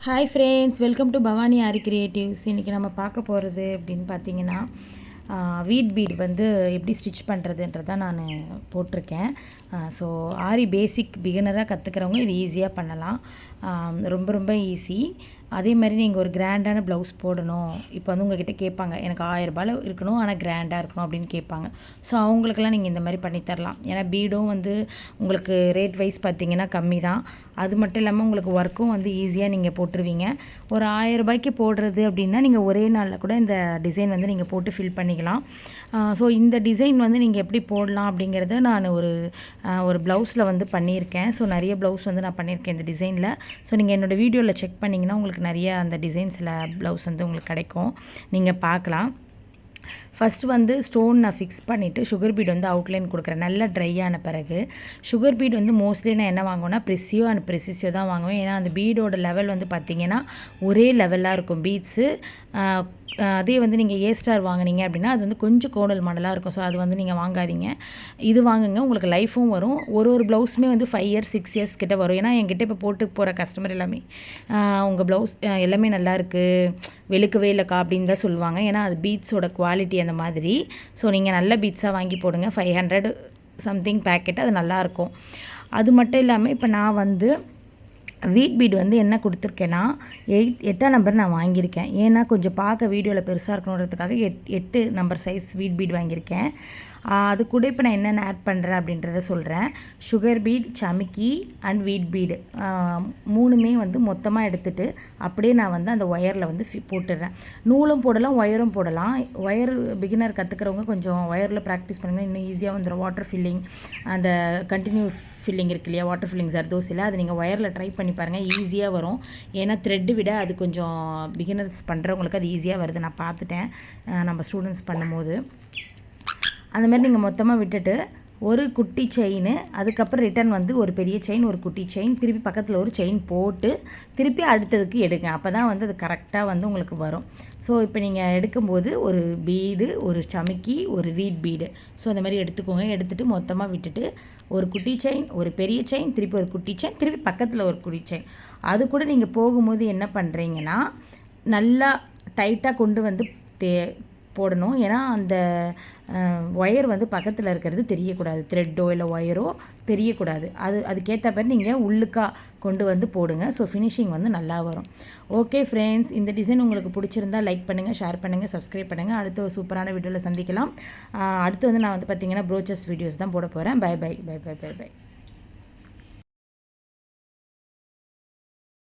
Hi friends, welcome to Bhavani aari creatives. இன்றைக்கி நம்ம பார்க்க போகிறது அப்படின்னு பார்த்தீங்கன்னா, வீட் பீட் வந்து எப்படி ஸ்டிச் பண்ணுறதுன்றதான் நான் போட்டிருக்கேன். ஸோ ஆரி பேசிக் பிகினராக கற்றுக்கிறவங்க இது ஈஸியாக பண்ணலாம். ரொம்ப ரொம்ப ஈஸி. அதே மாதிரி நீங்கள் ஒரு கிராண்டான ப்ளவுஸ் போடணும், இப்போ வந்து உங்கள்கிட்ட கேட்பாங்க, எனக்கு 1000 ரூபாயில் இருக்கணும் ஆனால் கிராண்டாக இருக்கணும் அப்படின்னு கேட்பாங்க. ஸோ அவங்களுக்கெல்லாம் நீங்கள் இந்த மாதிரி பண்ணித்தரலாம். ஏன்னா பீடும் வந்து உங்களுக்கு ரேட் வைஸ் பார்த்தீங்கன்னா கம்மி தான். அது மட்டும் இல்லாமல் உங்களுக்கு ஒர்க்கும் வந்து ஈஸியாக நீங்கள் போட்டுருவீங்க. ஒரு 1000 ரூபாய்க்கு போடுறது அப்படின்னா நீங்கள் ஒரே நாளில் கூட இந்த டிசைன் வந்து நீங்கள் போட்டு ஃபில் பண்ணிக்கலாம். ஸோ இந்த டிசைன் வந்து நீங்கள் எப்படி போடலாம் அப்படிங்கிறத நான் ஒரு ப்ளவுஸில் வந்து பண்ணியிருக்கேன். ஸோ நிறைய ப்ளவுஸ் வந்து நான் பண்ணியிருக்கேன் இந்த டிசைனில். ஸோ நீங்கள் என்னோடய வீடியோவில் செக் பண்ணிங்கன்னா உங்களுக்கு நிறைய அந்த டிசைன்ஸில் ப்ளவுஸ் வந்து உங்களுக்கு கிடைக்கும், நீங்கள் பார்க்கலாம். ஃபஸ்ட்டு வந்து ஸ்டோன் நான் ஃபிக்ஸ் பண்ணிவிட்டு சுகர் பீட் வந்து அவுட்லைன் கொடுக்குறேன். நல்லா ட்ரை ஆன பிறகு சுகர் பீட் வந்து மோஸ்ட்லி நான் என்ன வாங்குவேன்னா ப்ரெஸ்ஸியோ அண்ட் ப்ரெசிஸியோ தான் வாங்குவேன். ஏன்னா அந்த பீடோட லெவல் வந்து பார்த்திங்கன்னா ஒரே லெவலாக இருக்கும் பீட்ஸு. அதே வந்து நீங்கள் ஏ ஸ்டார் வாங்கினீங்க அப்படின்னா அது வந்து கொஞ்சம் கோடல் மாடலாக இருக்கும். ஸோ அது வந்து நீங்கள் வாங்காதீங்க, இது வாங்குங்க, உங்களுக்கு லைஃபும் வரும். ஒரு ப்ளவுஸுமே வந்து 5 இயர்ஸ் 6 இயர்ஸ் கிட்ட வரும். ஏன்னா என்கிட்ட இப்போ போட்டு போகிற கஸ்டமர் எல்லாமே உங்கள் ப்ளவுஸ் எல்லாமே நல்லா இருக்குது, வெளுக்கவே இல்லைக்கா அப்படின்னு தான் சொல்லுவாங்க. ஏன்னா அது பீட்ஸோட குவாலிட்டி அந்த மாதிரி. ஸோ நீங்கள் நல்ல பீட்ஸாக வாங்கி போடுங்க. 500 சம்திங் பேக்கெட், அது நல்லாயிருக்கும். அது மட்டும் இல்லாமல் இப்போ நான் வந்து வீட் பீட் வந்து என்ன கொடுத்துருக்கேன்னா 8ஆம் நம்பர் நான் வாங்கியிருக்கேன். ஏன்னா கொஞ்சம் பார்க்க வீடியோவில் பெருசாக இருக்கணுன்றதுக்காக 8 நம்பர் சைஸ் வீட் பீட் வாங்கியிருக்கேன். அது கூட இப்போ நான் என்னென்ன ஆட் பண்ணுறேன் அப்படின்றத சொல்கிறேன். சுகர் பீட், சமிக்கி அண்ட் வீட் பீடு மூணுமே வந்து மொத்தமாக எடுத்துகிட்டு அப்படியே நான் வந்து அந்த ஒயரில் வந்து போட்டுடுறேன். நூலும் போடலாம், ஒயரும் போடலாம். ஒயர் பிகினர் கற்றுக்கிறவங்க கொஞ்சம் ஒயரில் ப்ராக்டிஸ் பண்ணுங்கள், இன்னும் ஈஸியாக வந்துடும். வாட்டர் ஃபில்லிங், அந்த கண்டினியூ ஃபில்லிங் இருக்கு இல்லையா, வாட்டர் ஃபில்லிங் ஜர்தோசியில், அது நீங்கள் ஒயரில் ட்ரை பண்ணி பாருங்கள், ஈஸியாக வரும். ஏன்னா த்ரெட்டு விட அது கொஞ்சம் பிகினர்ஸ் பண்ணுறவங்களுக்கு அது ஈஸியாக வருது, நான் பார்த்துட்டேன் நம்ம ஸ்டூடெண்ட்ஸ் பண்ணும்போது. அந்த மாதிரி நீங்கள் மொத்தமாக விட்டுட்டு ஒரு குட்டி செயின், அதுக்கப்புறம் ரிட்டன் வந்து ஒரு பெரிய செயின், ஒரு குட்டி செயின், திருப்பி பக்கத்தில் ஒரு செயின் போட்டு திருப்பி அடுத்ததுக்கு எடுங்க. அப்போ தான் வந்து அது கரெக்டாக வந்து உங்களுக்கு வரும். ஸோ இப்போ நீங்கள் எடுக்கும்போது ஒரு பீடு, ஒரு சமிக்கி, ஒரு வீட் பீடு, ஸோ அந்த மாதிரி எடுத்துக்கோங்க. எடுத்துகிட்டு மொத்தமாக விட்டுட்டு ஒரு குட்டி செயின், ஒரு பெரிய செயின், திருப்பி ஒரு குட்டி செயின், திருப்பி பக்கத்தில் ஒரு குட்டி செயின். அது கூட நீங்கள் போகும்போது என்ன பண்ணுறீங்கன்னா நல்லா டைட்டாக கொண்டு வந்து போடணும். ஏன்னா அந்த ஒயர் வந்து பக்கத்தில் இருக்கிறது தெரியக்கூடாது, த்ரெட்டோ இல்லை ஒயரோ தெரியக்கூடாது. அதுக்கேற்ற மாதிரி நீங்கள் உள்ளுக்கா கொண்டு வந்து போடுங்க. ஸோ ஃபினிஷிங் வந்து நல்லா வரும். ஓகே ஃப்ரெண்ட்ஸ், இந்த டிசைன் உங்களுக்கு பிடிச்சிருந்தால் லைக் பண்ணுங்கள், ஷேர் பண்ணுங்கள், சப்ஸ்கிரைப் பண்ணுங்கள். அடுத்த ஒரு சூப்பரான வீடியோவில் சந்திக்கலாம். அடுத்து வந்து நான் வந்து பார்த்திங்கன்னா ப்ரோச்சஸ் வீடியோஸ் தான் போட போகிறேன். Bye bye bye bye bye by.